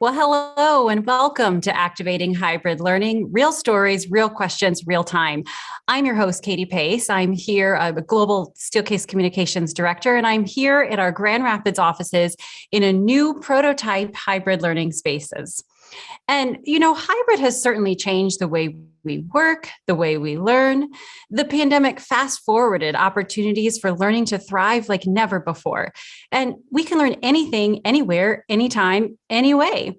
Well, hello and welcome to Activating Hybrid Learning, real stories, real questions, real time. I'm your host, Katie Pace. I'm here, I'm a Global Steelcase Communications Director, and I'm here at our Grand Rapids offices in a new prototype hybrid learning spaces. And, hybrid has certainly changed the way we work, the way we learn. The pandemic fast forwarded opportunities for learning to thrive like never before. And we can learn anything, anywhere, anytime, anyway.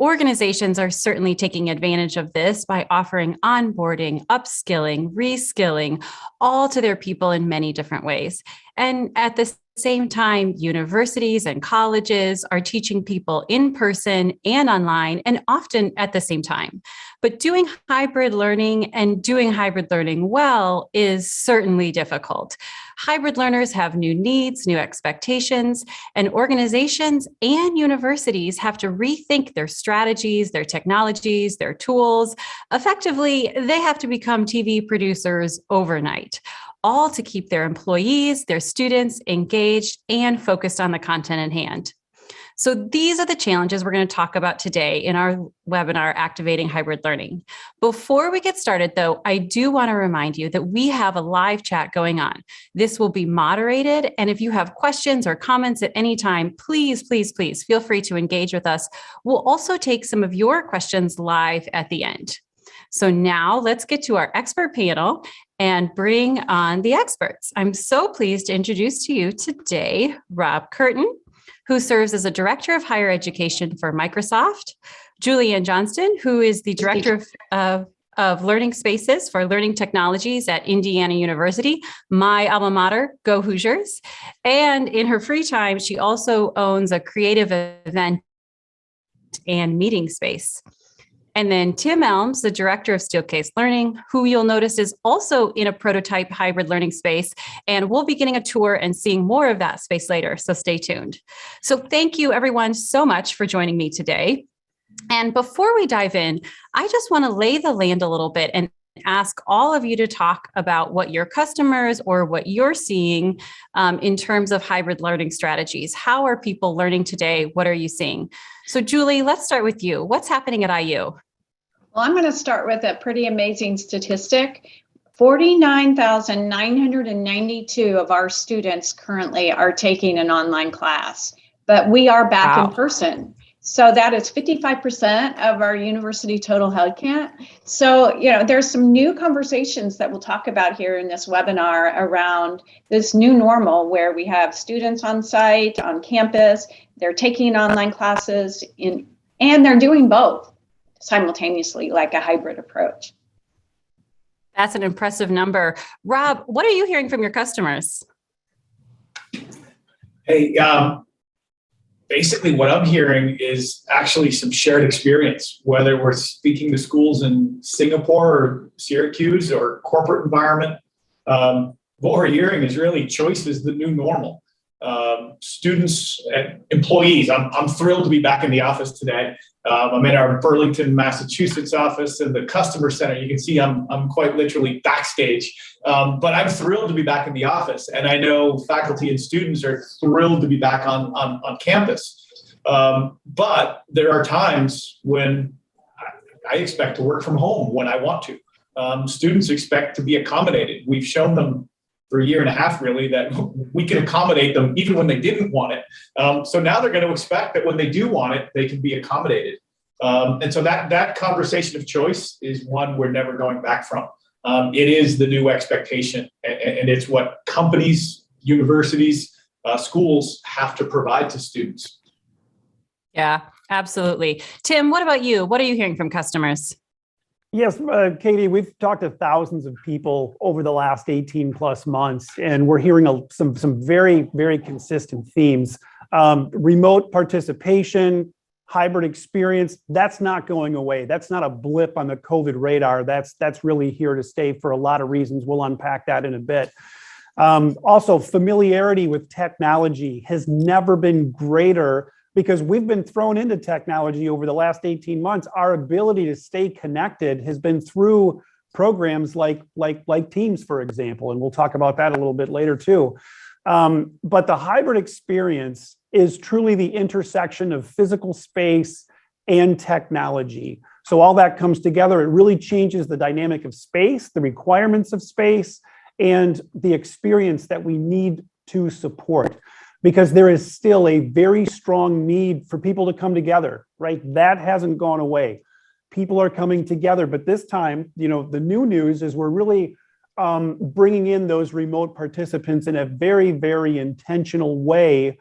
Organizations are certainly taking advantage of this by offering onboarding, upskilling, reskilling, all to their people in many different ways. And at the same time, universities and colleges are teaching people in person and online, and often at the same time. But doing hybrid learning and doing hybrid learning well is certainly difficult. Hybrid learners have new needs, new expectations, and organizations and universities have to rethink their strategies, their technologies, their tools. Effectively, they have to become TV producers overnight, all to keep their employees, their students engaged and focused on the content at hand. So these are the challenges we're going to talk about today in our webinar, Activating Hybrid Learning. Before we get started, though, I do want to remind you that we have a live chat going on. This will be moderated, and if you have questions or comments at any time, please feel free to engage with us. We'll also take some of your questions live at the end. So now let's get to our expert panel and bring on the experts. I'm so pleased to introduce to you today Rob Curtin, who serves as a Director of Higher Education for Microsoft, Julianne Johnston, who is the Director of Learning Spaces for Learning Technologies at Indiana University, my alma mater, go Hoosiers. And in her free time, she also owns a creative event and meeting space. And then Tim Elms, the Director of Steelcase Learning, who you'll notice is also in a prototype hybrid learning space. And we'll be getting a tour and seeing more of that space later, so stay tuned. So thank you everyone so much for joining me today. And before we dive in, I just want to lay the land a little bit and ask all of you to talk about what your customers or what you're seeing in terms of hybrid learning strategies. How are people learning today? What are you seeing? So Julie, let's start with you. What's happening at IU? Well, I'm going to start with a pretty amazing statistic. 49,992 of our students currently are taking an online class, but we are back in person. So that is 55% of our university total headcount. So, there's some new conversations that we'll talk about here in this webinar around this new normal where we have students on site, on campus, they're taking online classes and they're doing both simultaneously, like a hybrid approach. That's an impressive number. Rob, what are you hearing from your customers? Hey, basically what I'm hearing is actually some shared experience, whether we're speaking to schools in Singapore or Syracuse or corporate environment. What we're hearing is really choice is the new normal. Students and employees, I'm thrilled to be back in the office today. I'm in our Burlington, Massachusetts office in the customer center. You can see I'm quite literally backstage, but I'm thrilled to be back in the office. And I know faculty and students are thrilled to be back on campus. But there are times when I expect to work from home when I want to. Students expect to be accommodated. We've shown them for a year and a half, really, that we can accommodate them even when they didn't want it. So now they're going to expect that when they do want it, they can be accommodated. And so that conversation of choice is one we're never going back from. It is the new expectation, and it's what companies, universities, schools have to provide to students. Yeah, absolutely. Tim, what about you? What are you hearing from customers? Yes, Katie, we've talked to thousands of people over the last 18 plus months, and we're hearing some very, very consistent themes. Remote participation, hybrid experience, that's not going away. That's not a blip on the COVID radar. That's really here to stay for a lot of reasons. We'll unpack that in a bit. Also, familiarity with technology has never been greater because we've been thrown into technology over the last 18 months. Our ability to stay connected has been through programs like Teams, for example, and we'll talk about that a little bit later too. But the hybrid experience is truly the intersection of physical space and technology. So all that comes together. It really changes the dynamic of space, the requirements of space, and the experience that we need to support. Because there is still a very strong need for people to come together, right? That hasn't gone away. People are coming together, but this time, the new news is we're really bringing in those remote participants in a very, very intentional way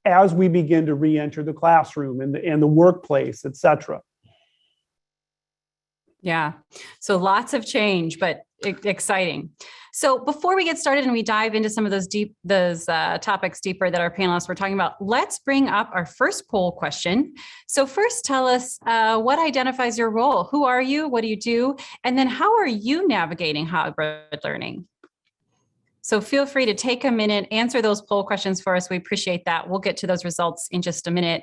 as we begin to re-enter the classroom and the workplace, et cetera. Yeah. So lots of change, but exciting. So before we get started and we dive into some of those topics deeper that our panelists were talking about, let's bring up our first poll question. So first, tell us what identifies your role. Who are you? What do you do? And then how are you navigating hybrid learning? So feel free to take a minute, answer those poll questions for us. We appreciate that. We'll get to those results in just a minute.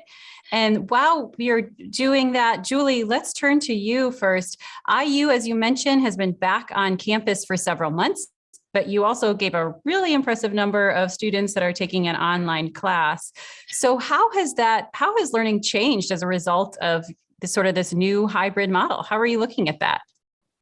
And while we are doing that, Julie, let's turn to you first. IU, as you mentioned, has been back on campus for several months, but you also gave a really impressive number of students that are taking an online class. So how has learning changed as a result of this new hybrid model? How are you looking at that?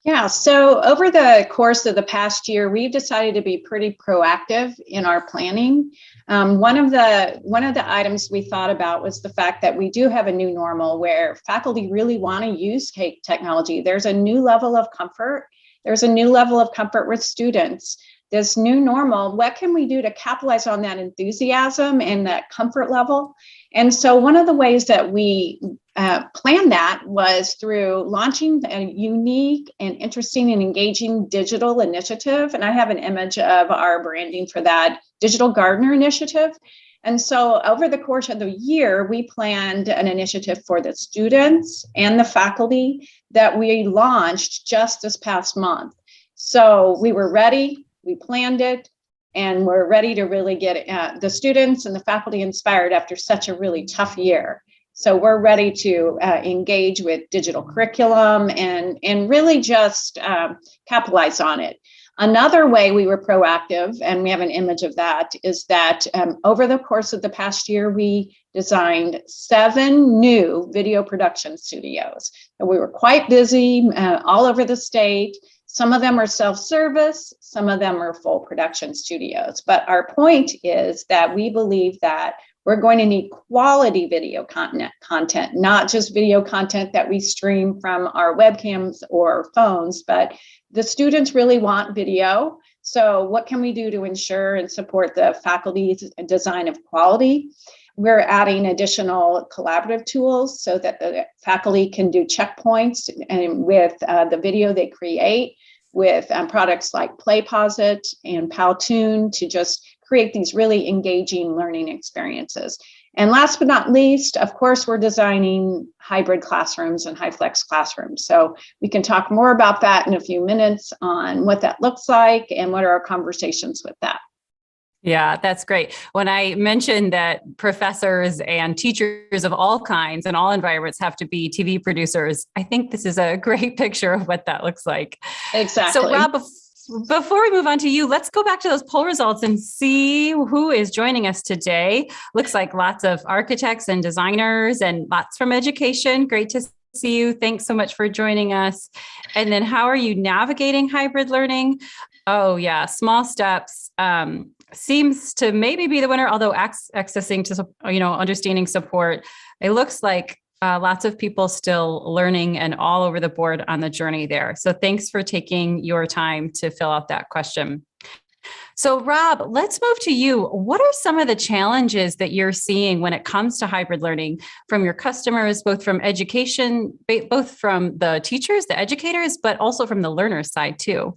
Yeah, so over the course of the past year, we've decided to be pretty proactive in our planning. One of the items we thought about was the fact that we do have a new normal where faculty really want to use technology. There's a new level of comfort. There's a new level of comfort with students. This new normal, what can we do to capitalize on that enthusiasm and that comfort level? And so one of the ways that we planned that was through launching a unique and interesting and engaging digital initiative. And I have an image of our branding for that Digital Gardener initiative. And so over the course of the year, we planned an initiative for the students and the faculty that we launched just this past month. So we were ready, we planned it, and we're ready to really get the students and the faculty inspired after such a really tough year. So we're ready to engage with digital curriculum and really just capitalize on it. Another way we were proactive, and we have an image of that, is that over the course of the past year, we designed 7 new video production studios. And we were quite busy all over the state. Some of them are self-service, some of them are full production studios. But our point is that we believe that we're going to need quality video content, not just video content that we stream from our webcams or phones, but the students really want video. So what can we do to ensure and support the faculty's design of quality? We're adding additional collaborative tools so that the faculty can do checkpoints and with the video they create, with products like PlayPosit and Powtoon to just create these really engaging learning experiences. And last but not least, of course, we're designing hybrid classrooms and HyFlex classrooms. So we can talk more about that in a few minutes on what that looks like and what are our conversations with that. Yeah, that's great. When I mentioned that professors and teachers of all kinds and all environments have to be TV producers, I think this is a great picture of what that looks like. Exactly. So Rob, before we move on to you, let's go back to those poll results and see who is joining us today. Looks like lots of architects and designers and lots from education. Great to see you. Thanks so much for joining us. And then how are you navigating hybrid learning? Oh yeah, small steps. Seems to maybe be the winner, although accessing to, understanding support. It looks like lots of people still learning and all over the board on the journey there. So thanks for taking your time to fill out that question. So Rob, let's move to you. What are some of the challenges that you're seeing when it comes to hybrid learning from your customers, both from education, both from the teachers, the educators, but also from the learner side too?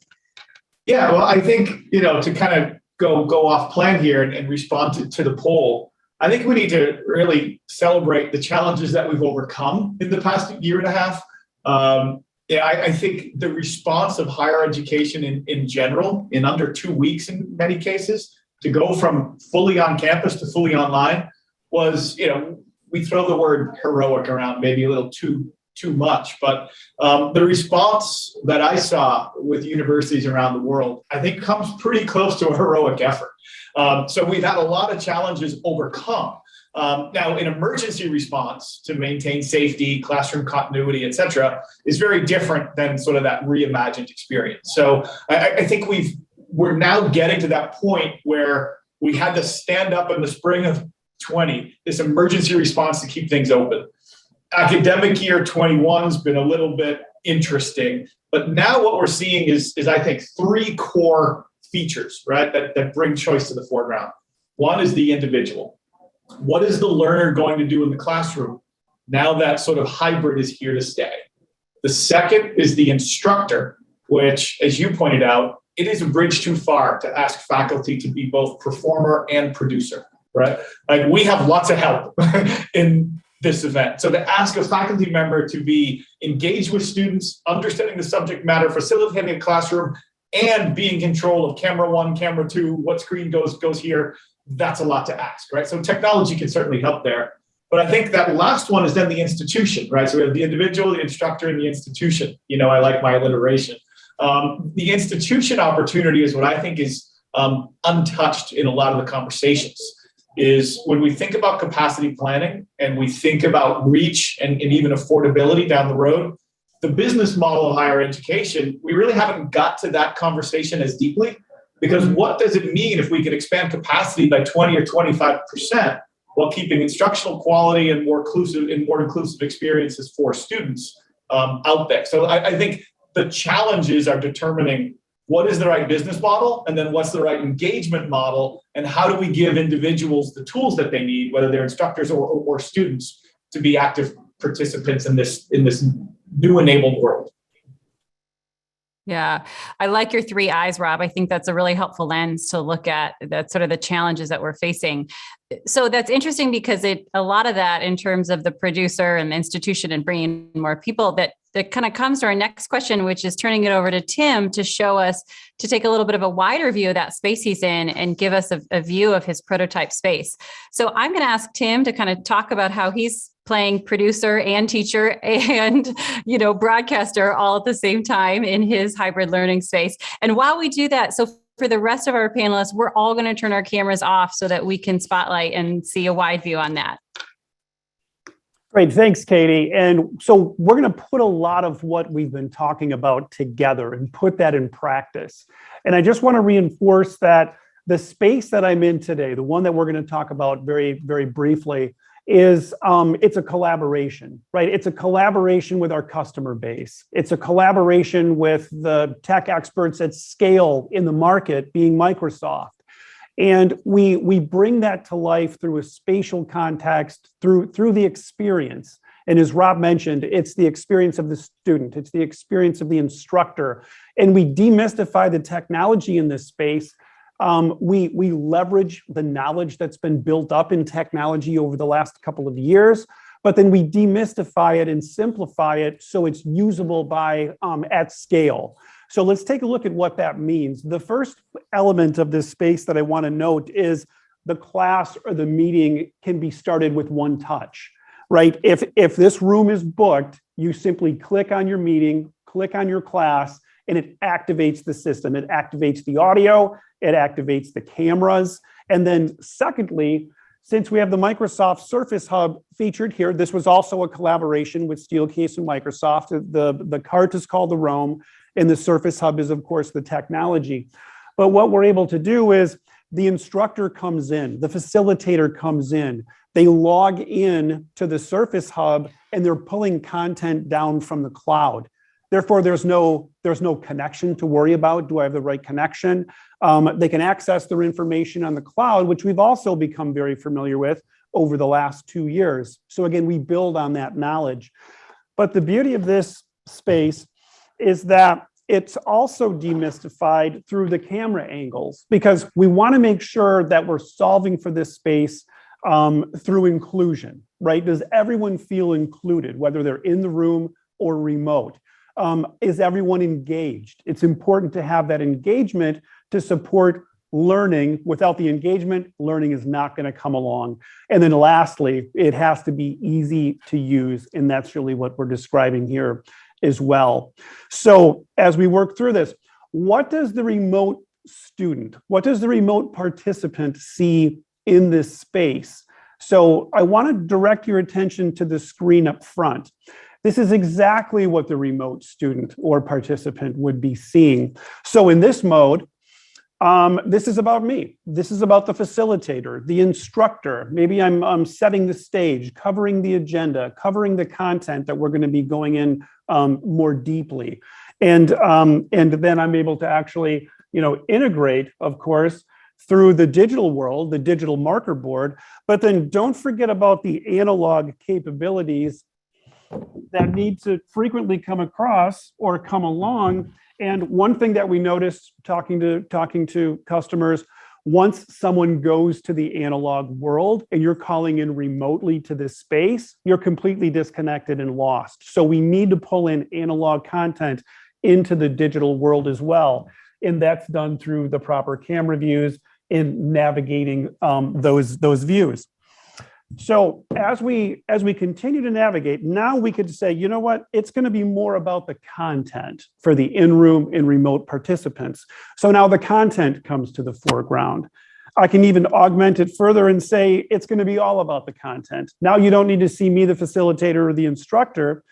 Yeah, well, I think, to kind of go off plan here and respond to the poll, I think we need to really celebrate the challenges that we've overcome in the past year and a half. I think the response of higher education in general, in under 2 weeks in many cases, to go from fully on campus to fully online was, we throw the word heroic around maybe a little too much, but the response that I saw with universities around the world, I think comes pretty close to a heroic effort. So we've had a lot of challenges overcome, Now, an emergency response to maintain safety, classroom continuity, et cetera, is very different than sort of that reimagined experience. So I think we're now getting to that point where we had to stand up in the spring of 20, this emergency response to keep things open. Academic year 21's been a little bit interesting, but now what we're seeing is I think, three core features, right, that bring choice to the foreground. One is the individual. What is the learner going to do in the classroom now that sort of hybrid is here to stay? The second is the instructor, which, as you pointed out, it is a bridge too far to ask faculty to be both performer and producer, right? Like, we have lots of help in this event. So to ask a faculty member to be engaged with students, understanding the subject matter, facilitating a classroom, and be in control of camera one, camera two, what screen goes here, that's a lot to ask, right? So technology can certainly help there. But I think that last one is then the institution, right? So we have the individual, the instructor, and the institution. You know, I like my alliteration. The institution opportunity is what I think is untouched in a lot of the conversations, is when we think about capacity planning and we think about reach and even affordability down the road, the business model of higher education, we really haven't got to that conversation as deeply. Because what does it mean if we can expand capacity by 20 or 25% while keeping instructional quality and more inclusive experiences for students out there? So I think the challenges are determining what is the right business model, and then what's the right engagement model, and how do we give individuals the tools that they need, whether they're instructors or students, to be active participants in this new enabled world. Yeah, I like your 3 eyes, Rob. I think that's a really helpful lens to look at that sort of the challenges that we're facing. So that's interesting because a lot of that in terms of the producer and the institution and bringing more people, that kind of comes to our next question, which is turning it over to Tim to show us, to take a little bit of a wider view of that space he's in and give us a view of his prototype space. So I'm going to ask Tim to kind of talk about how he's playing producer and teacher and, broadcaster all at the same time in his hybrid learning space. And while we do that, so for the rest of our panelists, we're all going to turn our cameras off so that we can spotlight and see a wide view on that. Great, thanks, Katie. And so we're going to put a lot of what we've been talking about together and put that in practice. And I just want to reinforce that the space that I'm in today, the one that we're going to talk about very, very briefly, is it's a collaboration, right? It's a collaboration with our customer base. It's a collaboration with the tech experts at scale in the market, being Microsoft. And we bring that to life through a spatial context, through the experience. And as Rob mentioned, it's the experience of the student, it's the experience of the instructor. And we demystify the technology in this space. We leverage the knowledge that's been built up in technology over the last couple of years, but then we demystify it and simplify it so it's usable at scale. So let's take a look at what that means. The first element of this space that I want to note is the class or the meeting can be started with one touch, right? If this room is booked, you simply click on your meeting, click on your class, and it activates the system. It activates the audio, it activates the cameras. And then secondly, since we have the Microsoft Surface Hub featured here, this was also a collaboration with Steelcase and Microsoft. The cart is called the Roam, and the Surface Hub is, of course, the technology. But what we're able to do is the instructor comes in, the facilitator comes in, they log in to the Surface Hub, and they're pulling content down from the cloud. Therefore, there's no connection to worry about. Do I have the right connection? They can access their information on the cloud, which we've also become very familiar with over the last 2 years. So again, we build on that knowledge. But the beauty of this space is that it's also demystified through the camera angles, because we want to make sure that we're solving for this space through inclusion, right? Does everyone feel included, whether they're in the room or remote? Is everyone engaged? It's important to have that engagement to support learning. Without the engagement, learning is not going to come along. And then lastly, it has to be easy to use. And that's really what we're describing here as well. So as we work through this, what does the remote student, what does the remote participant see in this space? So I want to direct your attention to the screen up front. This is exactly what the remote student or participant would be seeing. So in this mode, this is about me. This is about the facilitator, the instructor. Maybe I'm setting the stage, covering the agenda, covering the content that we're going to be going in more deeply. And then I'm able to actually, integrate, of course, through the digital world, the digital marker board. But then don't forget about the analog capabilities that need to frequently come across or come along. And one thing that we noticed talking to customers, once someone goes to the analog world and you're calling in remotely to this space, you're completely disconnected and lost. So we need to pull in analog content into the digital world as well. And that's done through the proper camera views in navigating those views. So as we continue to navigate, now we could say, you know what, it's going to be more about the content for the in-room and remote participants. So now the content comes to the foreground. I can even augment it further and say it's going to be all about the content. Now you don't need to see me, the facilitator or the instructor.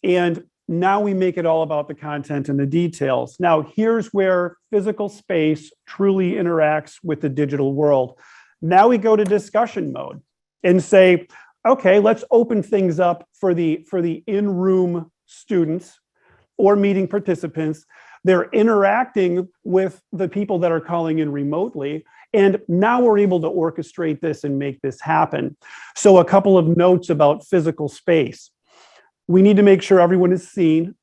And now we make it all about the content and the details. Now here's where physical space truly interacts with the digital world. Now we go to discussion mode and say, okay, let's open things up for the in-room students or meeting participants. They're interacting with the people that are calling in remotely. And now we're able to orchestrate this and make this happen. So a couple of notes about physical space. We need to make sure everyone is seen,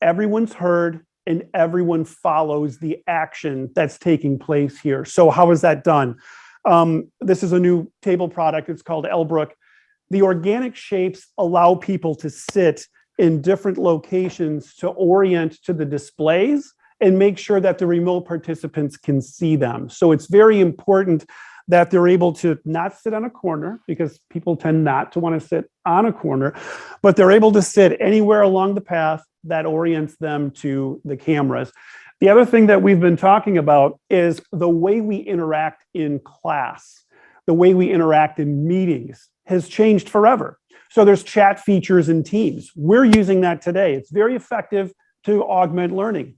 everyone's heard, and everyone follows the action that's taking place here. So how is that done? This is a new table product. It's called Elbrook. The organic shapes allow people to sit in different locations to orient to the displays and make sure that the remote participants can see them. So it's very important that they're able to not sit on a corner, because people tend not to want to sit on a corner, but they're able to sit anywhere along the path that orients them to the cameras. The other thing that we've been talking about is the way we interact in class, the way we interact in meetings has changed forever. So there's chat features in Teams. We're using that today. It's very effective to augment learning.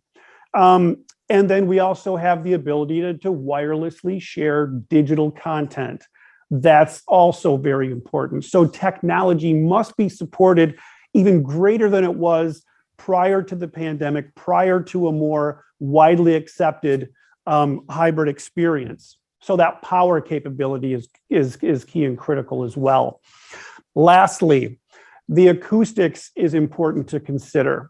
And then we also have the ability to wirelessly share digital content. That's also very important. So technology must be supported even greater than it was prior to the pandemic, prior to a more widely accepted hybrid experience. So that power capability is key and critical as well. Lastly, the acoustics is important to consider.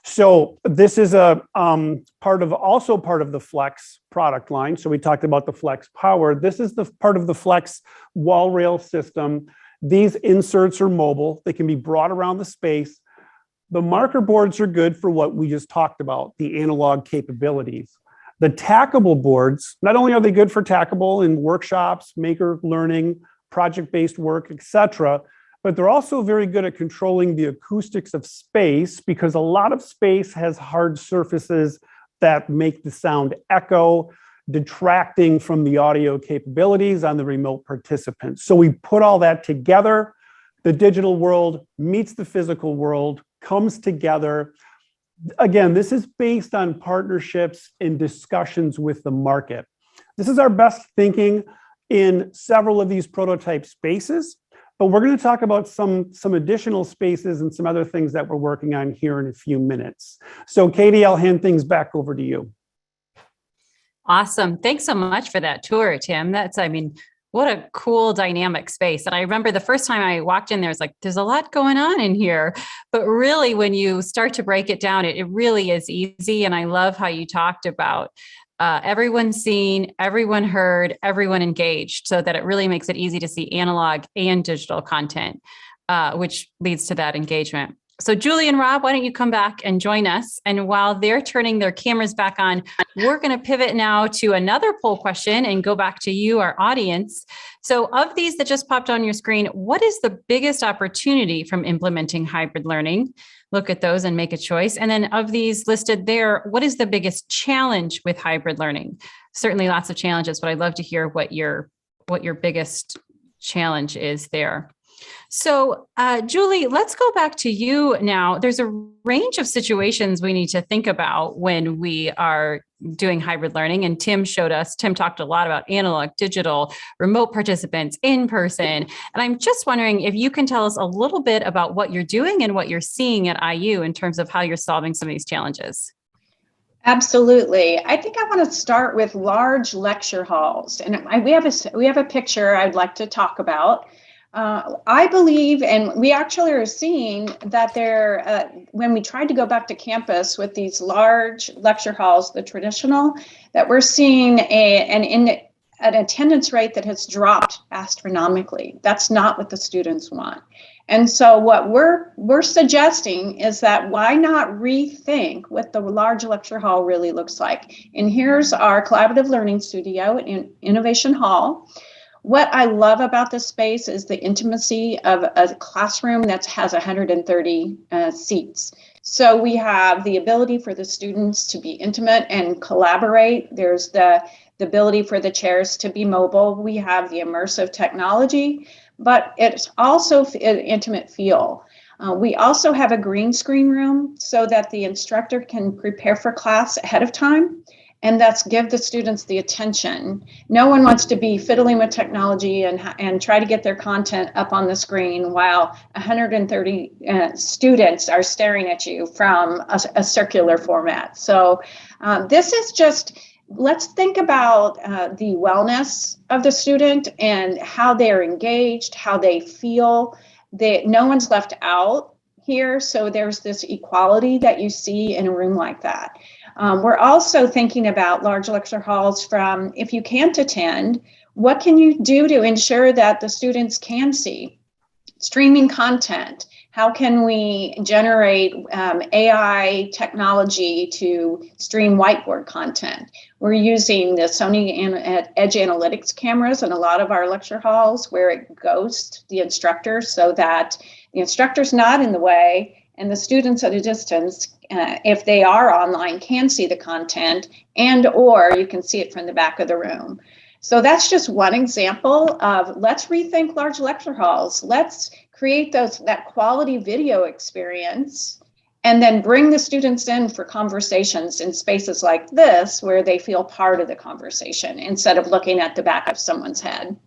So this is a part of the Flex product line. So we talked about the Flex Power. This is the part of the Flex wall rail system. These inserts are mobile. They can be brought around the space. The marker boards are good for what we just talked about, the analog capabilities. The tackable boards, not only are they good for tackable in workshops, maker learning, project-based work, etc., but they're also very good at controlling the acoustics of space, because a lot of space has hard surfaces that make the sound echo, detracting from the audio capabilities on the remote participants. So we put all that together. The digital world meets the physical world, comes together. Again, this is based on partnerships and discussions with the market. This is our best thinking in several of these prototype spaces, but we're going to talk about some additional spaces and some other things that we're working on here in a few minutes. So Katie, I'll hand things back over to you. Awesome. Thanks so much for that tour, Tim. What a cool dynamic space. And I remember the first time I walked in there, it's like, there's a lot going on in here. But really, when you start to break it down, it really is easy. And I love how you talked about everyone seen, everyone heard, everyone engaged, so that it really makes it easy to see analog and digital content, which leads to that engagement. So Julie and Rob, why don't you come back and join us? And while they're turning their cameras back on, we're going to pivot now to another poll question and go back to you, our audience. So of these that just popped on your screen, what is the biggest opportunity from implementing hybrid learning? Look at those and make a choice. And then of these listed there, what is the biggest challenge with hybrid learning? Certainly lots of challenges, but I'd love to hear what your biggest challenge is there. So, Julie, let's go back to you now. There's a range of situations we need to think about when we are doing hybrid learning. And Tim talked a lot about analog, digital, remote participants, in person. And I'm just wondering if you can tell us a little bit about what you're doing and what you're seeing at IU in terms of how you're solving some of these challenges. Absolutely. I think I want to start with large lecture halls. And we have a picture I'd like to talk about. I believe, and we actually are seeing that when we tried to go back to campus with these large lecture halls, the traditional, that we're seeing an attendance rate that has dropped astronomically. That's not what the students want. And so what we're suggesting is that why not rethink what the large lecture hall really looks like? And here's our collaborative learning studio in Innovation Hall. What I love about this space is the intimacy of a classroom that has 130 seats. So we have the ability for the students to be intimate and collaborate. There's the ability for the chairs to be mobile. We have the immersive technology, but it's also an intimate feel. We also have a green screen room so that the instructor can prepare for class ahead of time. And that's give the students the attention. No one wants to be fiddling with technology and try to get their content up on the screen while 130 students are staring at you from a circular format. So this is just, let's think about the wellness of the student and how they're engaged, how they feel. No one's left out here. So there's this equality that you see in a room like that. We're also thinking about large lecture halls from, if you can't attend, what can you do to ensure that the students can see? Streaming content. How can we generate AI technology to stream whiteboard content? We're using the Sony Edge Analytics cameras in a lot of our lecture halls where it ghosts the instructor so that the instructor's not in the way and the students at a distance, if they are online, can see the content or you can see it from the back of the room. So that's just one example of let's rethink large lecture halls. Let's create that quality video experience and then bring the students in for conversations in spaces like this where they feel part of the conversation instead of looking at the back of someone's head.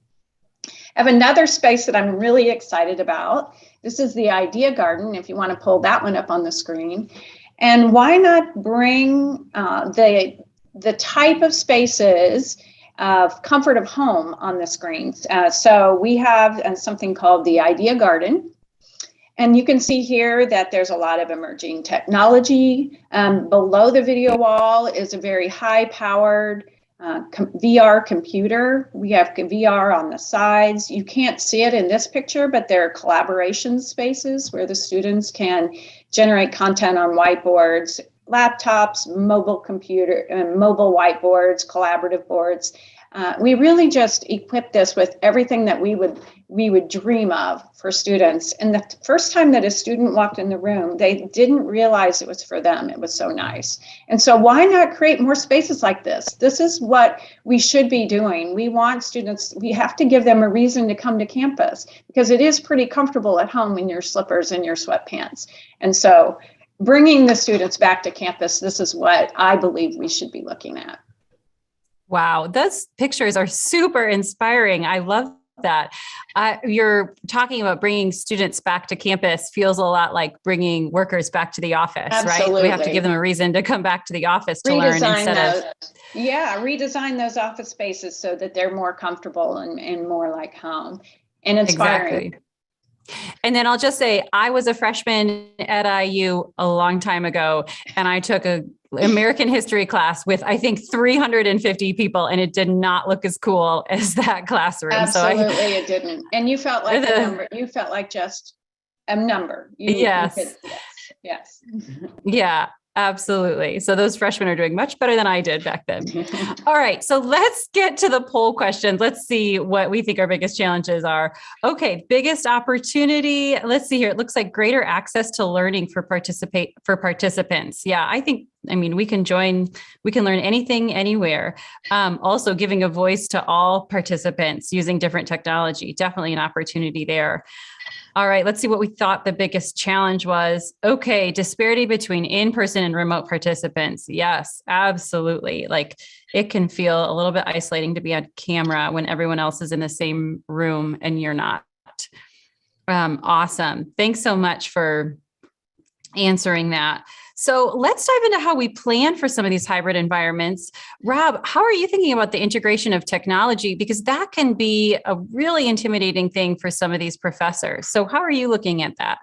I have another space that I'm really excited about. This is the Idea Garden, if you want to pull that one up on the screen. And why not bring the type of spaces of comfort of home on the screens? So we have something called the Idea Garden. And you can see here that there's a lot of emerging technology. Below the video wall is a very high-powered VR computer. We have VR on the sides. You can't see it in this picture, but there are collaboration spaces where the students can generate content on whiteboards, laptops, mobile whiteboards, collaborative boards. We really just equip this with everything that we would dream of for students. And the first time that a student walked in the room, they didn't realize it was for them. It was so nice. And so why not create more spaces like this? This is what we should be doing. We want students, we have to give them a reason to come to campus because it is pretty comfortable at home in your slippers and your sweatpants. And so bringing the students back to campus, this is what I believe we should be looking at. Wow, those pictures are super inspiring. I love that. You're talking about bringing students back to campus feels a lot like bringing workers back to the office, Absolutely. Right? We have to give them a reason to come back to the office to learn redesign those office spaces so that they're more comfortable and more like home and inspiring. Exactly. And then I'll just say, I was a freshman at IU a long time ago, and I took a American history class with, I think, 350 people, and it did not look as cool as that classroom. Absolutely, it didn't. And you felt like a number. You felt like just a number. Yes. Yeah. Absolutely. So those freshmen are doing much better than I did back then. All right. So let's get to the poll questions. Let's see what we think our biggest challenges are. Okay. Biggest opportunity. Let's see here. It looks like greater access to learning for participants. Yeah. I think I mean, we can learn anything, anywhere. Also giving a voice to all participants using different technology, definitely an opportunity there. All right, let's see what we thought the biggest challenge was. Okay, disparity between in-person and remote participants. Yes, absolutely. Like, it can feel a little bit isolating to be on camera when everyone else is in the same room and you're not. Awesome. Thanks so much for answering that. So let's dive into how we plan for some of these hybrid environments. Rob, how are you thinking about the integration of technology? Because that can be a really intimidating thing for some of these professors. So how are you looking at that?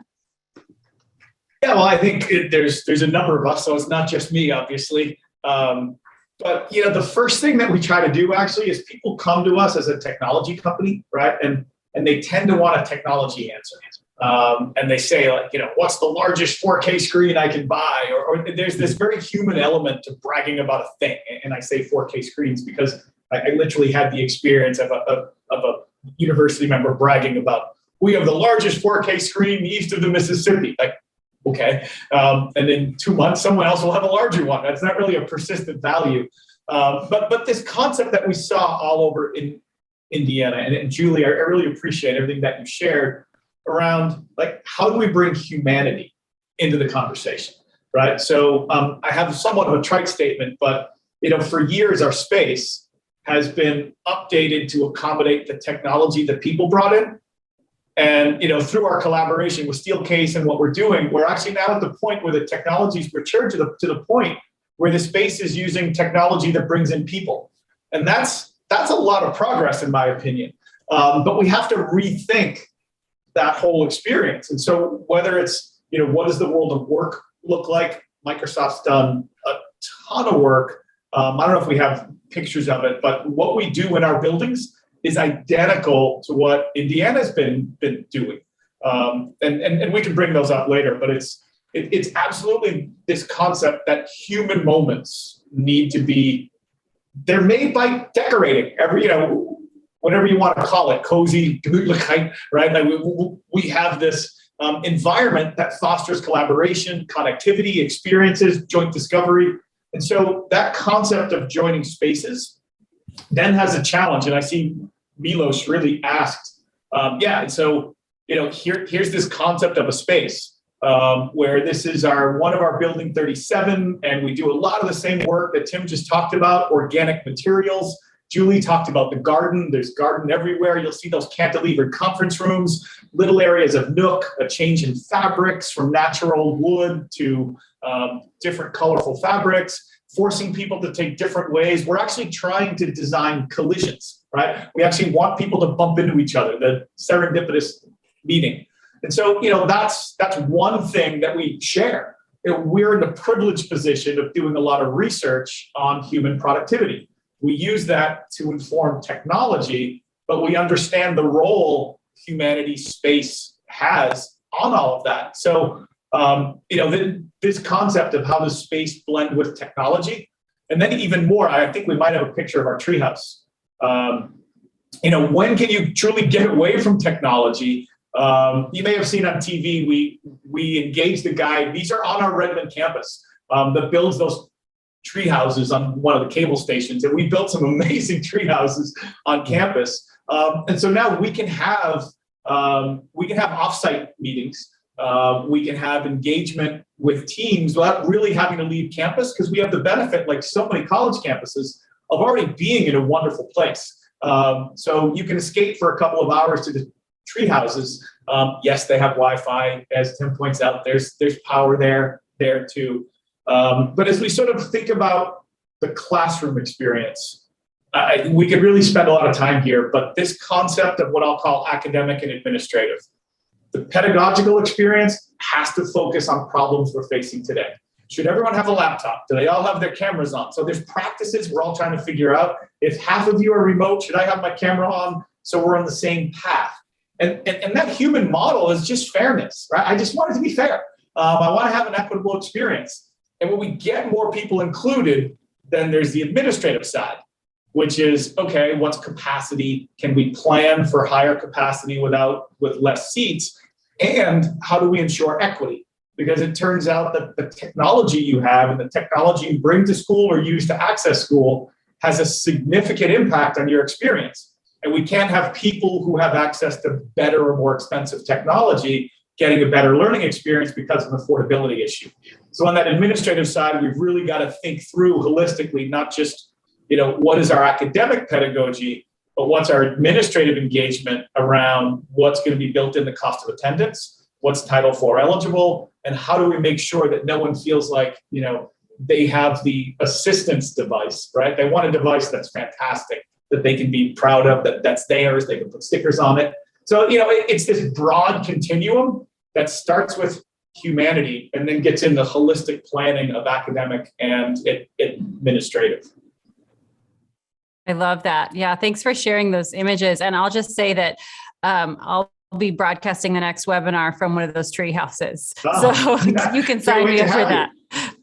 Yeah, well, I think there's a number of us, so it's not just me, obviously. But the first thing that we try to do actually is people come to us as a technology company, right? And they tend to want a technology answer. And they say, like, what's the largest 4K screen I can buy? Or there's this very human element to bragging about a thing. And I say 4K screens because I literally had the experience of a university member bragging about, we have the largest 4K screen east of the Mississippi. Like, okay. And in 2 months, someone else will have a larger one. That's not really a persistent value. But this concept that we saw all over in Indiana, and Julie, I really appreciate everything that you shared around, like, how do we bring humanity into the conversation, right? So I have somewhat of a trite statement, but for years our space has been updated to accommodate the technology that people brought in. And through our collaboration with Steelcase and what we're doing, we're actually now at the point where the technology's matured to the point where the space is using technology that brings in people. And that's a lot of progress, in my opinion. But we have to rethink that whole experience. And so whether it's, what does the world of work look like? Microsoft's done a ton of work. I don't know if we have pictures of it, but what we do in our buildings is identical to what Indiana's been doing. And we can bring those up later, but it's absolutely this concept that human moments need to be, they're made by decorating whatever you want to call it, cozy, gemütlichkeit, right? Like we have this environment that fosters collaboration, connectivity, experiences, joint discovery. And so that concept of joining spaces then has a challenge. And I see Milos really asked, and so, here's this concept of a space where this is one of our building 37, and we do a lot of the same work that Tim just talked about, organic materials. Julie talked about the garden. There's garden everywhere. You'll see those cantilevered conference rooms, little areas of nook, a change in fabrics from natural wood to different colorful fabrics, forcing people to take different ways. We're actually trying to design collisions, right? We actually want people to bump into each other, the serendipitous meeting. And so, that's one thing that we share. We're in the privileged position of doing a lot of research on human productivity. We use that to inform technology, but we understand the role humanity space has on all of that. So, this concept of how does space blend with technology, and then even more, I think we might have a picture of our treehouse. When can you truly get away from technology? You may have seen on TV, we engaged the guy. These are on our Redmond campus that builds those tree houses on one of the cable stations, and we built some amazing tree houses on campus. And so now we can have offsite meetings. We can have engagement with teams without really having to leave campus, because we have the benefit, like so many college campuses, of already being in a wonderful place. So you can escape for a couple of hours to the tree houses. Yes, they have Wi-Fi, as Tim points out. There's power there too. But as we sort of think about the classroom experience, we could really spend a lot of time here, but this concept of what I'll call academic and administrative, the pedagogical experience has to focus on problems we're facing today. Should everyone have a laptop? Do they all have their cameras on? So there's practices we're all trying to figure out. If half of you are remote, should I have my camera on so we're on the same path? And that human model is just fairness, right? I just want it to be fair. I want to have an equitable experience. And when we get more people included, then there's the administrative side, which is, okay, what's capacity? Can we plan for higher capacity with less seats? And how do we ensure equity? because it turns out that the technology you have and the technology you bring to school or use to access school has a significant impact on your experience. And we can't have people who have access to better or more expensive technology getting a better learning experience because of an affordability issue. So on that administrative side, we've really got to think through holistically, not just, what is our academic pedagogy, but what's our administrative engagement around what's going to be built in the cost of attendance, what's Title IV eligible, and how do we make sure that no one feels like, they have the assistance device, right? They want a device that's fantastic, that they can be proud of, that's theirs, they can put stickers on it. So, it's this broad continuum that starts with humanity and then gets into holistic planning of academic and administrative. I love that. Yeah, thanks for sharing those images. And I'll just say that I'll be broadcasting the next webinar from one of those tree houses. So you can sign me up for that.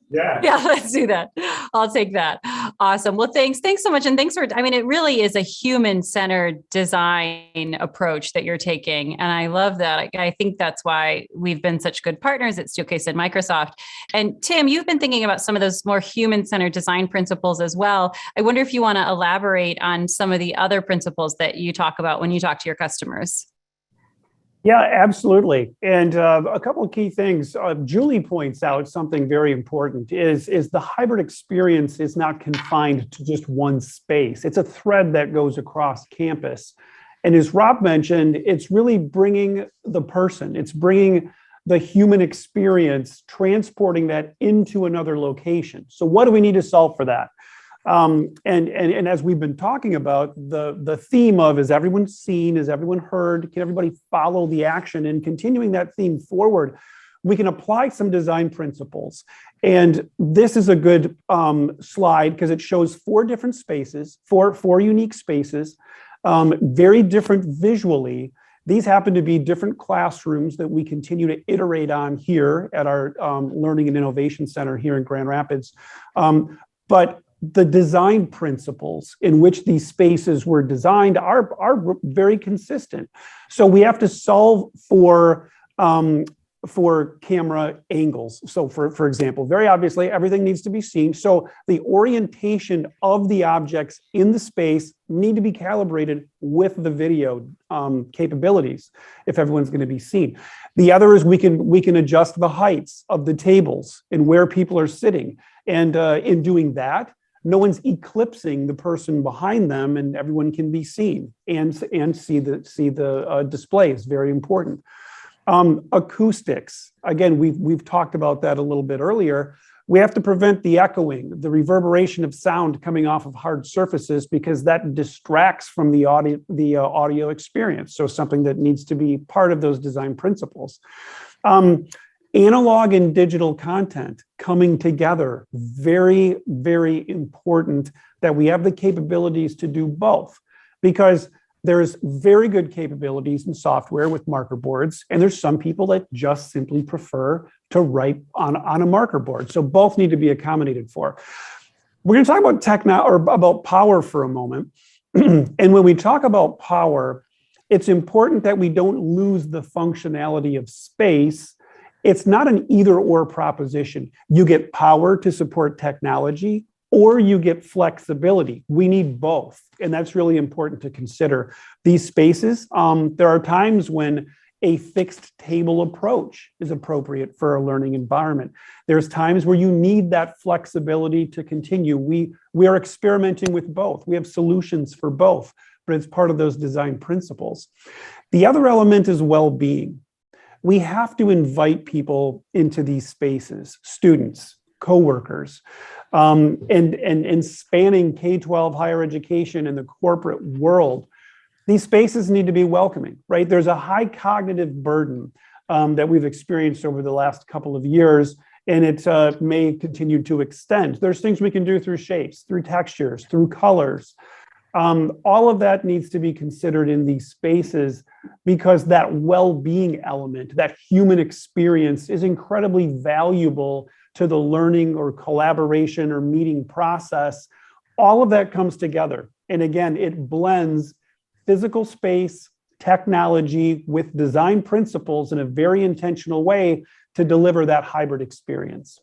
Yeah, let's do that. I'll take that. Awesome. Well, thanks so much. And thanks for, it really is a human-centered design approach that you're taking. And I love that. I think that's why we've been such good partners at Steelcase and Microsoft. And Tim, you've been thinking about some of those more human-centered design principles as well. I wonder if you want to elaborate on some of the other principles that you talk about when you talk to your customers. Yeah, absolutely. And a couple of key things. Julie points out something very important is the hybrid experience is not confined to just one space. It's a thread that goes across campus. And as Rob mentioned, it's really bringing the person. It's bringing the human experience, transporting that into another location. So what do we need to solve for that? And as we've been talking about, the theme of is everyone seen, is everyone heard, can everybody follow the action, and continuing that theme forward, we can apply some design principles. And this is a good slide because it shows four different spaces, four unique spaces, very different visually. These happen to be different classrooms that we continue to iterate on here at our Learning and Innovation Center here in Grand Rapids. But the design principles in which these spaces were designed are very consistent. So we have to solve for camera angles. So for example, very obviously, everything needs to be seen. So the orientation of the objects in the space need to be calibrated with the video capabilities if everyone's going to be seen. The other is we can adjust the heights of the tables and where people are sitting. And in doing that, no one's eclipsing the person behind them, and everyone can be seen and see the display is very important. Acoustics, again, we've talked about that a little bit earlier. We have to prevent the echoing, the reverberation of sound coming off of hard surfaces, because that distracts from the audio experience. So something that needs to be part of those design principles. Analog and digital content coming together, very, very important that we have the capabilities to do both, because there's very good capabilities in software with marker boards, and there's some people that just simply prefer to write on a marker board. So both need to be accommodated for. We're going to talk about about power for a moment. And when we talk about power, it's important that we don't lose the functionality of space. It's not an either-or proposition. You get power to support technology, or you get flexibility. We need both, and that's really important to consider. These spaces, there are times when a fixed table approach is appropriate for a learning environment. There's times where you need that flexibility to continue. We are experimenting with both. We have solutions for both, but it's part of those design principles. The other element is well-being. We have to invite people into these spaces, students, coworkers, and spanning K-12 higher education and the corporate world. These spaces need to be welcoming, right? There's a high cognitive burden that we've experienced over the last couple of years, and it may continue to extend. There's things we can do through shapes, through textures, through colors. All of that needs to be considered in these spaces, because that well-being element, that human experience, is incredibly valuable to the learning or collaboration or meeting process. All of that comes together. And again, it blends physical space technology with design principles in a very intentional way to deliver that hybrid experience.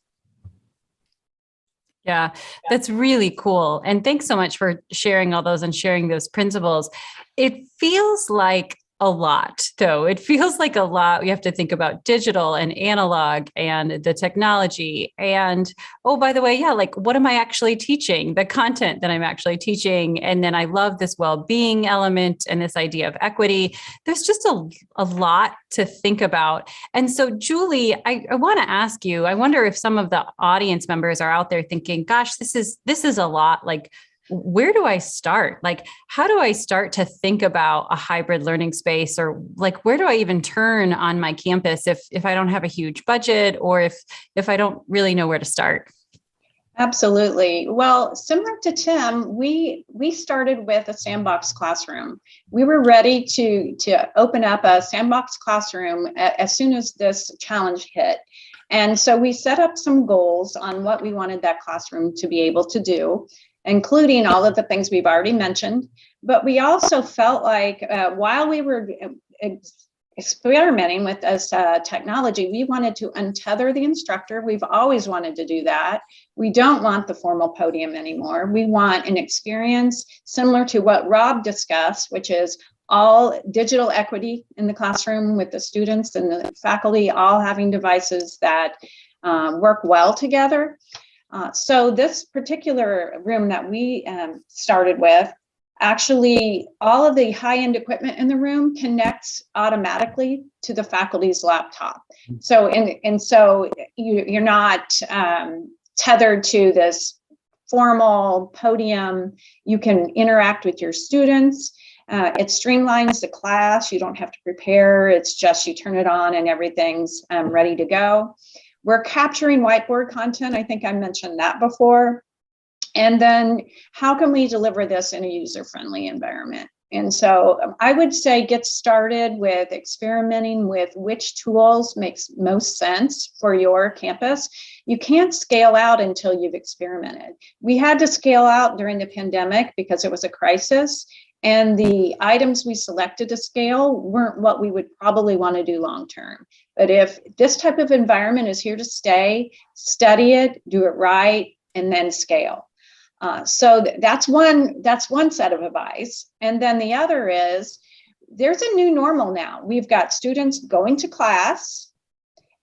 Yeah, that's really cool. And thanks so much for sharing all those and sharing those principles. It feels like a lot, though. It feels like a lot. We have to think about digital and analog and the technology. And, oh, by the way, yeah, like what am I actually teaching? The content that I'm actually teaching. And then I love this well-being element and this idea of equity. There's just a lot to think about. And so, Julie, I want to ask you, I wonder if some of the audience members are out there thinking, gosh, this is a lot. Like, where do I start? Like, how do I start to think about a hybrid learning space, or like, where do I even turn on my campus if I don't have a huge budget, or if I don't really know where to start? Absolutely. Well, similar to Tim, we started with a sandbox classroom. We were ready to open up a sandbox classroom as soon as this challenge hit. And so we set up some goals on what we wanted that classroom to be able to do, including all of the things we've already mentioned. But we also felt like while we were experimenting with this technology, we wanted to untether the instructor. We've always wanted to do that. We don't want the formal podium anymore. We want an experience similar to what Rob discussed, which is all digital equity in the classroom, with the students and the faculty all having devices that work well together. So this particular room that we started with, actually all of the high-end equipment in the room connects automatically to the faculty's laptop. So so you're not tethered to this formal podium. You can interact with your students. It streamlines the class. You don't have to prepare. It's just you turn it on and everything's ready to go. We're capturing whiteboard content. I think I mentioned that before. And then how can we deliver this in a user-friendly environment? And so I would say get started with experimenting with which tools makes most sense for your campus. You can't scale out until you've experimented. We had to scale out during the pandemic because it was a crisis. And the items we selected to scale weren't what we would probably want to do long-term. But if this type of environment is here to stay, study it, do it right, and then scale. So that's one set of advice. And then the other is, there's a new normal now. We've got students going to class,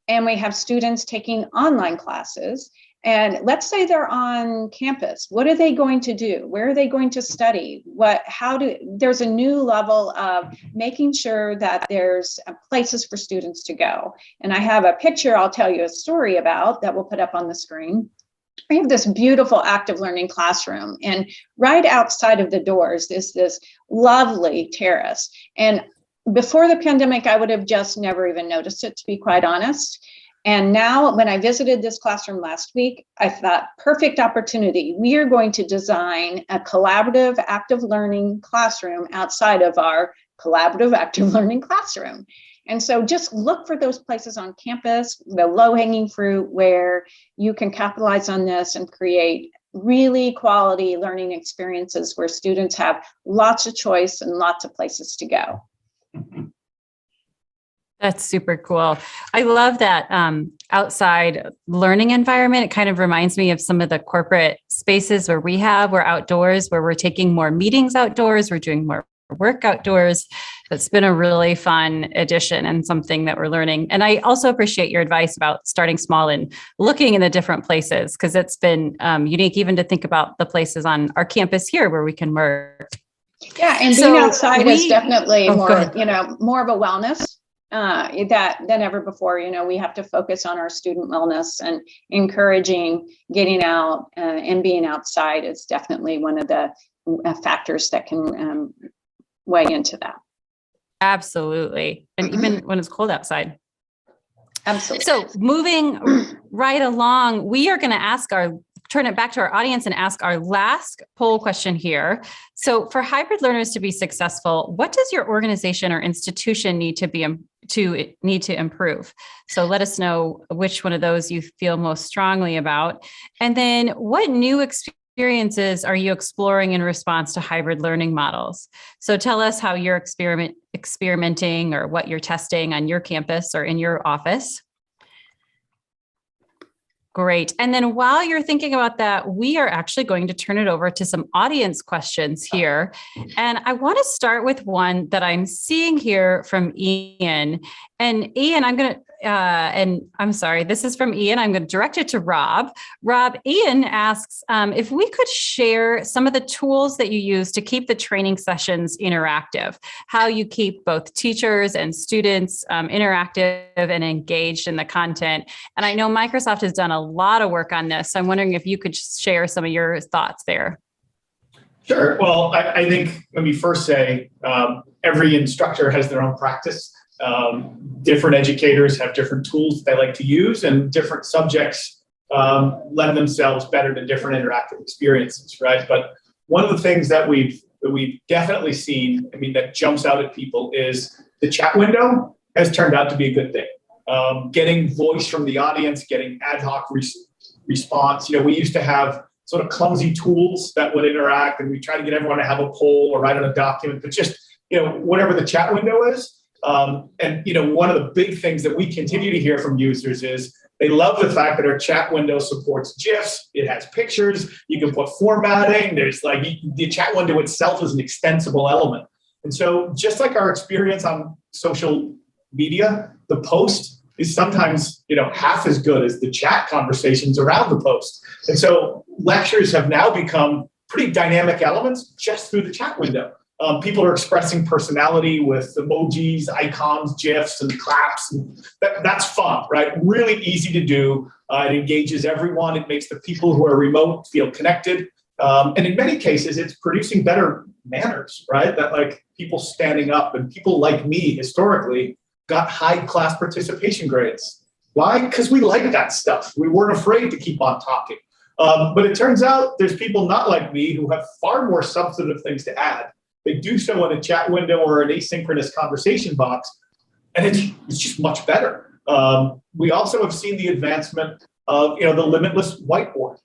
and we have students taking online classes. And let's say they're on campus. What are they going to do? Where are they going to study? There's a new level of making sure that there's places for students to go. And I have a picture I'll tell you a story about that we'll put up on the screen. We have this beautiful active learning classroom, and right outside of the doors is this lovely terrace. And before the pandemic, I would have just never even noticed it, to be quite honest. And now when I visited this classroom last week, I thought, perfect opportunity. We are going to design a collaborative active learning classroom outside of our collaborative active learning classroom. And so just look for those places on campus, the low-hanging fruit, where you can capitalize on this and create really quality learning experiences where students have lots of choice and lots of places to go. That's super cool. I love that outside learning environment. It kind of reminds me of some of the corporate spaces where we're outdoors, where we're taking more meetings outdoors, we're doing more work outdoors. That's been a really fun addition and something that we're learning. And I also appreciate your advice about starting small and looking in the different places, because it's been unique even to think about the places on our campus here where we can work. Yeah, and being outside is definitely more of a wellness than ever before. We have to focus on our student wellness, and encouraging getting out and being outside is definitely one of the factors that can weigh into that. Absolutely. And even when it's cold outside. Absolutely. So moving right along, we are going to turn it back to our audience and ask our last poll question here. So for hybrid learners to be successful, what does your organization or institution need to improve? So let us know which one of those you feel most strongly about. And then what new experiences experiences are you exploring in response to hybrid learning models? So tell us how you're experimenting or what you're testing on your campus or in your office. Great. And then while you're thinking about that, we are actually going to turn it over to some audience questions here. And I want to start with one that I'm seeing here from Ian. And Ian, I'm sorry, this is from Ian. I'm going to direct it to Rob. Rob, Ian asks if we could share some of the tools that you use to keep the training sessions interactive, how you keep both teachers and students interactive and engaged in the content. And I know Microsoft has done a lot of work on this. So I'm wondering if you could share some of your thoughts there. Sure. Well, I think let me first say every instructor has their own practice. Different educators have different tools they like to use, and different subjects lend themselves better to different interactive experiences, right? But one of the things that we've definitely seen, that jumps out at people is the chat window has turned out to be a good thing. Getting voice from the audience, getting ad hoc response. We used to have sort of clumsy tools that would interact, and we try to get everyone to have a poll or write on a document, but just, whatever the chat window is. One of the big things that we continue to hear from users is they love the fact that our chat window supports GIFs. It has pictures. You can put formatting. There's the chat window itself is an extensible element. And so just like our experience on social media, the post is sometimes, half as good as the chat conversations around the post. And so lectures have now become pretty dynamic elements just through the chat window. People are expressing personality with emojis, icons, GIFs, and claps. And that's fun, right? Really easy to do. It engages everyone. It makes the people who are remote feel connected. And in many cases, it's producing better manners, right? That people standing up, and people like me historically got high class participation grades. Why? Because we like that stuff. We weren't afraid to keep on talking. But it turns out there's people not like me who have far more substantive things to add. They do so in a chat window or an asynchronous conversation box, and it's just much better. We also have seen the advancement of the limitless whiteboard.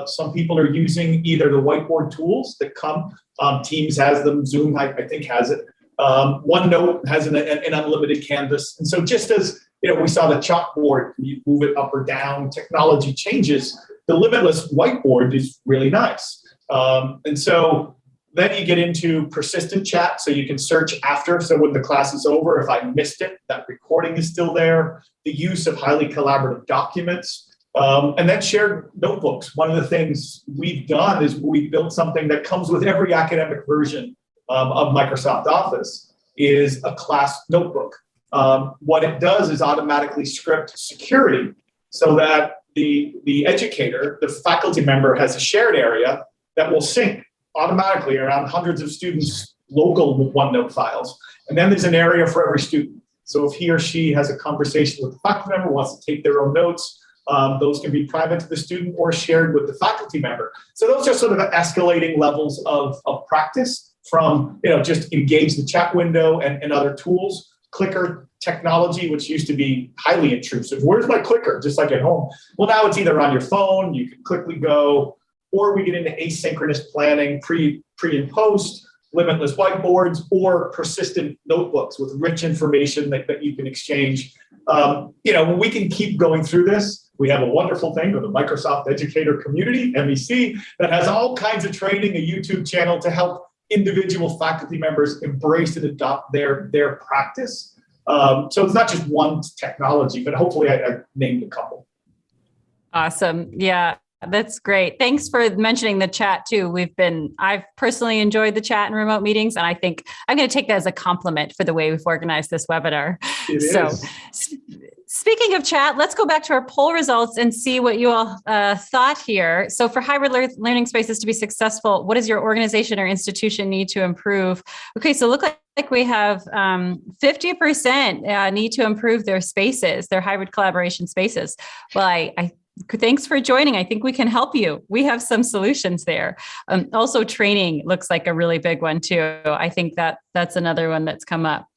Some people are using either the whiteboard tools that come. Teams has them. Zoom, I think, has it. OneNote has an unlimited canvas. And so just as we saw the chalkboard, you move it up or down, technology changes. The limitless whiteboard is really nice. And so then you get into persistent chat, so you can search after. So when the class is over, if I missed it, that recording is still there. The use of highly collaborative documents, and then shared notebooks. One of the things we've done is we built something that comes with every academic version of Microsoft Office, is a class notebook. What it does is automatically script security so that the educator, the faculty member, has a shared area that will sync automatically around hundreds of students' local OneNote files. And then there's an area for every student. So if he or she has a conversation with the faculty member, wants to take their own notes, those can be private to the student or shared with the faculty member. So those are sort of escalating levels of practice from, just engage the chat window and other tools. Clicker technology, which used to be highly intrusive. Where's my clicker? Just like at home. Well, now it's either on your phone, you can quickly go, or we get into asynchronous planning, pre and post, limitless whiteboards, or persistent notebooks with rich information that you can exchange. We can keep going through this. We have a wonderful thing with the Microsoft Educator Community, MEC, that has all kinds of training, a YouTube channel to help individual faculty members embrace and adopt their practice. So it's not just one technology, but hopefully I named a couple. Awesome. Yeah. That's great. Thanks for mentioning the chat too. I've personally enjoyed the chat and remote meetings, and I think I'm going to take that as a compliment for the way we've organized this webinar. Speaking of chat, let's go back to our poll results and see what you all thought here. So for hybrid learning spaces to be successful, what does your organization or institution need to improve? Okay, so look like we have 50% need to improve their spaces, their hybrid collaboration spaces. Well, I thanks for joining. I think we can help you. We have some solutions there. Also, training looks like a really big one too. I think that's another one that's come up.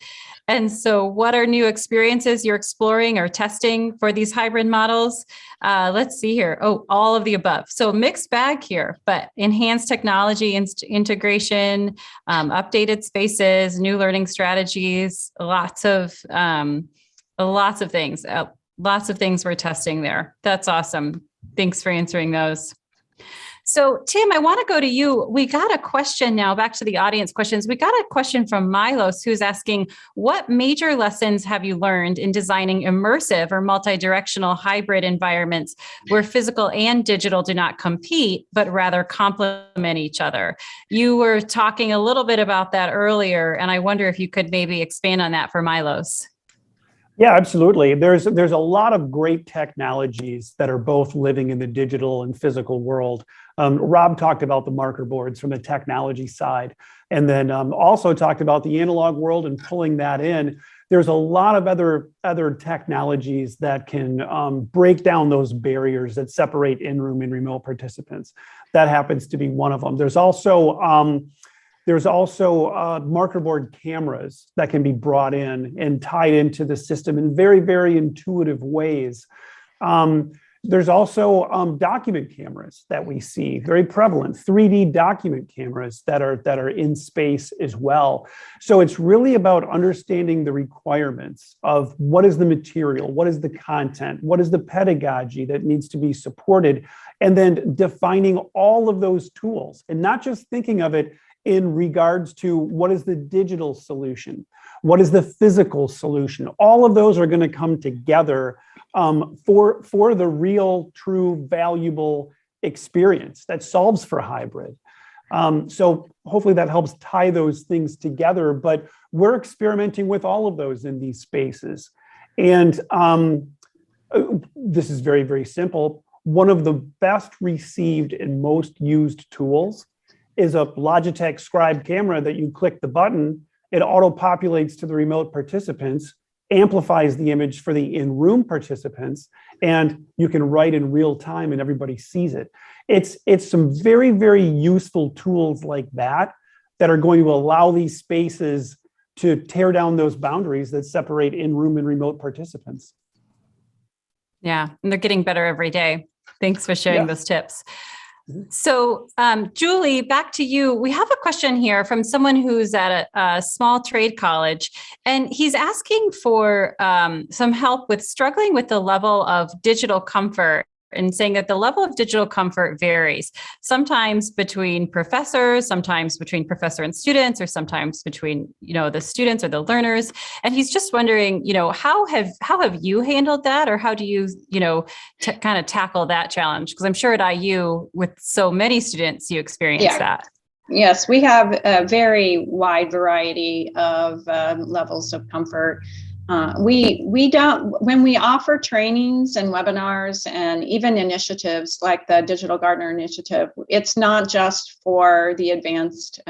And so what are new experiences you're exploring or testing for these hybrid models? Let's see here. Oh, all of the above. So mixed bag here, but enhanced technology integration, updated spaces, new learning strategies, lots of things. Lots of things we're testing there. That's awesome. Thanks for answering those. So Tim, I want to go to you. We got a question now, back to the audience questions. We got a question from Milos, who's asking, what major lessons have you learned in designing immersive or multi-directional hybrid environments where physical and digital do not compete, but rather complement each other? You were talking a little bit about that earlier, and I wonder if you could maybe expand on that for Milos. Yeah, absolutely. There's a lot of great technologies that are both living in the digital and physical world. Rob talked about the marker boards from the technology side, and then also talked about the analog world and pulling that in. There's a lot of other technologies that can break down those barriers that separate in-room and remote participants. That happens to be one of them. There's also marker board cameras that can be brought in and tied into the system in very, very intuitive ways. There's also document cameras that we see, very prevalent, 3D document cameras that are in space as well. So it's really about understanding the requirements of what is the material, what is the content, what is the pedagogy that needs to be supported, and then defining all of those tools and not just thinking of it in regards to what is the digital solution, what is the physical solution. All of those are going to come together for the real, true, valuable experience that solves for hybrid. So hopefully that helps tie those things together, but we're experimenting with all of those in these spaces. And this is very, very simple. One of the best received and most used tools is a Logitech Scribe camera that you click the button, it auto-populates to the remote participants, amplifies the image for the in-room participants, and you can write in real time and everybody sees it. It's some very, very useful tools like that that are going to allow these spaces to tear down those boundaries that separate in-room and remote participants. Yeah, and they're getting better every day. Thanks for sharing those tips. So, Julie, back to you. We have a question here from someone who's at a small trade college, and he's asking for some help with struggling with the level of digital comfort and saying that the level of digital comfort varies, sometimes between professors, sometimes between professor and students, or sometimes between, the students or the learners. And he's just wondering, how have you handled that, or how do you, kind of tackle that challenge? Because I'm sure at IU, with so many students, you experience that. Yes, we have a very wide variety of levels of comfort. We don't, when we offer trainings and webinars and even initiatives like the Digital Gardener Initiative, it's not just for the advanced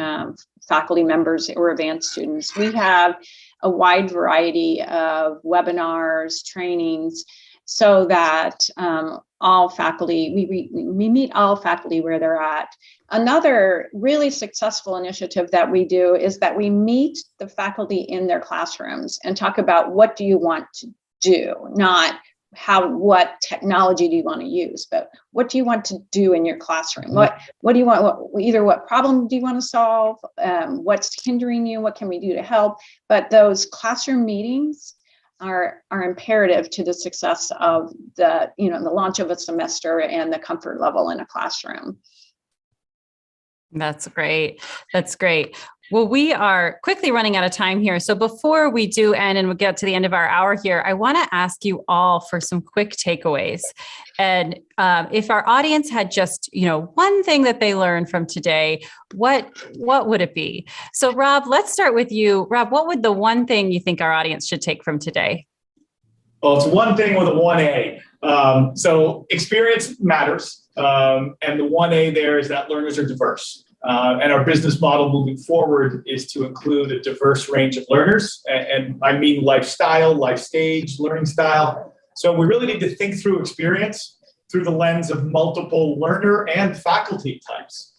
faculty members or advanced students. We have a wide variety of webinars, trainings, so that all faculty, we meet all faculty where they're at. Another really successful initiative that we do is that we meet the faculty in their classrooms and talk about what do you want to do, not what technology do you want to use, but what do you want to do in your classroom? What do you want, either what problem do you want to solve, what's hindering you, what can we do to help? But those classroom meetings are imperative to the success of the launch of a semester and the comfort level in a classroom. That's great. That's great. Well, we are quickly running out of time here. So before we do end and we'll get to the end of our hour here, I want to ask you all for some quick takeaways. And if our audience had just, one thing that they learned from today, what would it be? So Rob, let's start with you. Rob, what would the one thing you think our audience should take from today? Well, it's one thing with a 1A. So experience matters. And the 1A there is that learners are diverse. And our business model moving forward is to include a diverse range of learners. And I mean lifestyle, life stage, learning style. So we really need to think through experience through the lens of multiple learner and faculty types.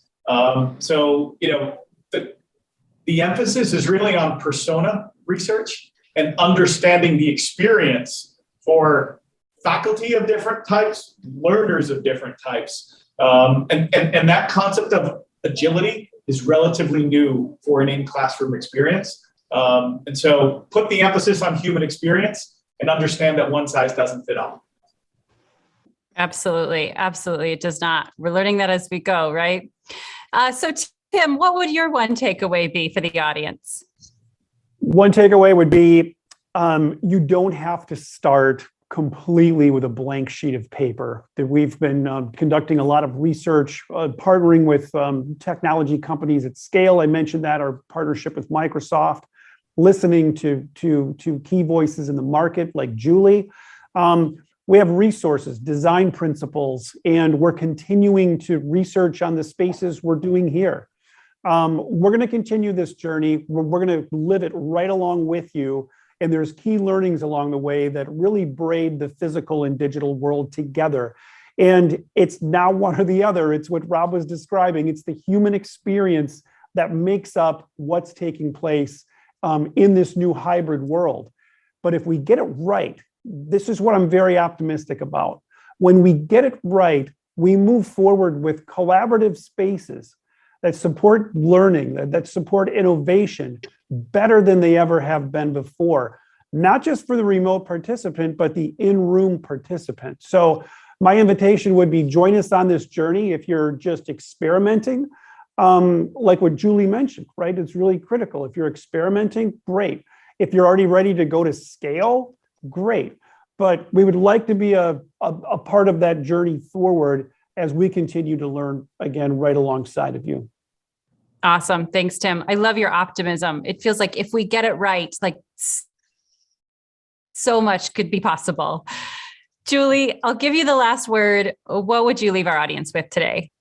So the emphasis is really on persona research. and understanding the experience for faculty of different types, learners of different types. And that concept of agility is relatively new for an in-classroom experience. And so put the emphasis on human experience and understand that one size doesn't fit all. Absolutely. Absolutely. It does not. We're learning that as we go, right? So Tim, what would your one takeaway be for the audience? One takeaway would be you don't have to start completely with a blank sheet of paper. That we've been conducting a lot of research, partnering with technology companies at scale. I mentioned that, our partnership with Microsoft, listening to key voices in the market like Julie. We have resources, design principles, and we're continuing to research on the spaces we're doing here. We're going to continue this journey. We're going to live it right along with you. And there's key learnings along the way that really braid the physical and digital world together. And it's not one or the other. It's what Rob was describing. It's the human experience that makes up what's taking place in this new hybrid world. But if we get it right, this is what I'm very optimistic about. When we get it right, we move forward with collaborative spaces that support learning, that support innovation better than they ever have been before, not just for the remote participant, but the in-room participant. So my invitation would be join us on this journey if you're just experimenting, like what Julie mentioned, right? It's really critical. If you're experimenting, great. If you're already ready to go to scale, great. But we would like to be a part of that journey forward as we continue to learn, again, right alongside of you. Awesome. Thanks, Tim. I love your optimism. It feels like if we get it right, like so much could be possible. Julie, I'll give you the last word. What would you leave our audience with today?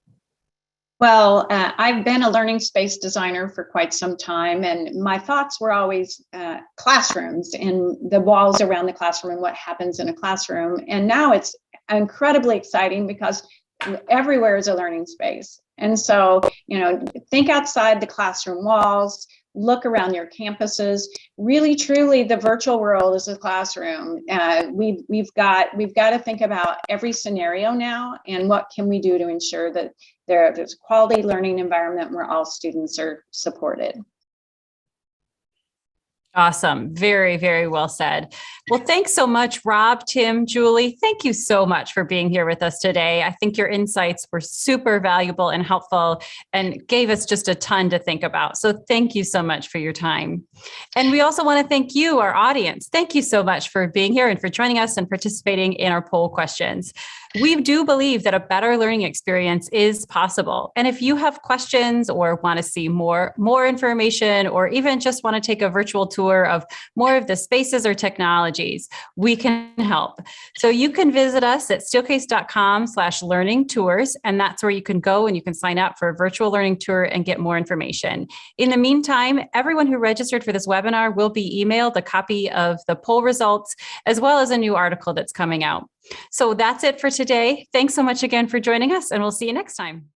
Well, I've been a learning space designer for quite some time, and my thoughts were always classrooms and the walls around the classroom and what happens in a classroom. And now it's incredibly exciting because everywhere is a learning space. And so, think outside the classroom walls, look around your campuses. Really, truly, the virtual world is a classroom. We've got to think about every scenario now and what can we do to ensure that there's a quality learning environment where all students are supported. Awesome. Very, very well said. Well, thanks so much, Rob, Tim, Julie. Thank you so much for being here with us today. I think your insights were super valuable and helpful and gave us just a ton to think about. So thank you so much for your time. And we also want to thank you, our audience. Thank you so much for being here and for joining us and participating in our poll questions. We do believe that a better learning experience is possible. And if you have questions or want to see more information, or even just want to take a virtual tour of more of the spaces or technologies, we can help. So you can visit us at steelcase.com/learning tours. And that's where you can go and you can sign up for a virtual learning tour and get more information. In the meantime, everyone who registered for this webinar will be emailed a copy of the poll results, as well as a new article that's coming out. So that's it for today. Thanks so much again for joining us, and we'll see you next time.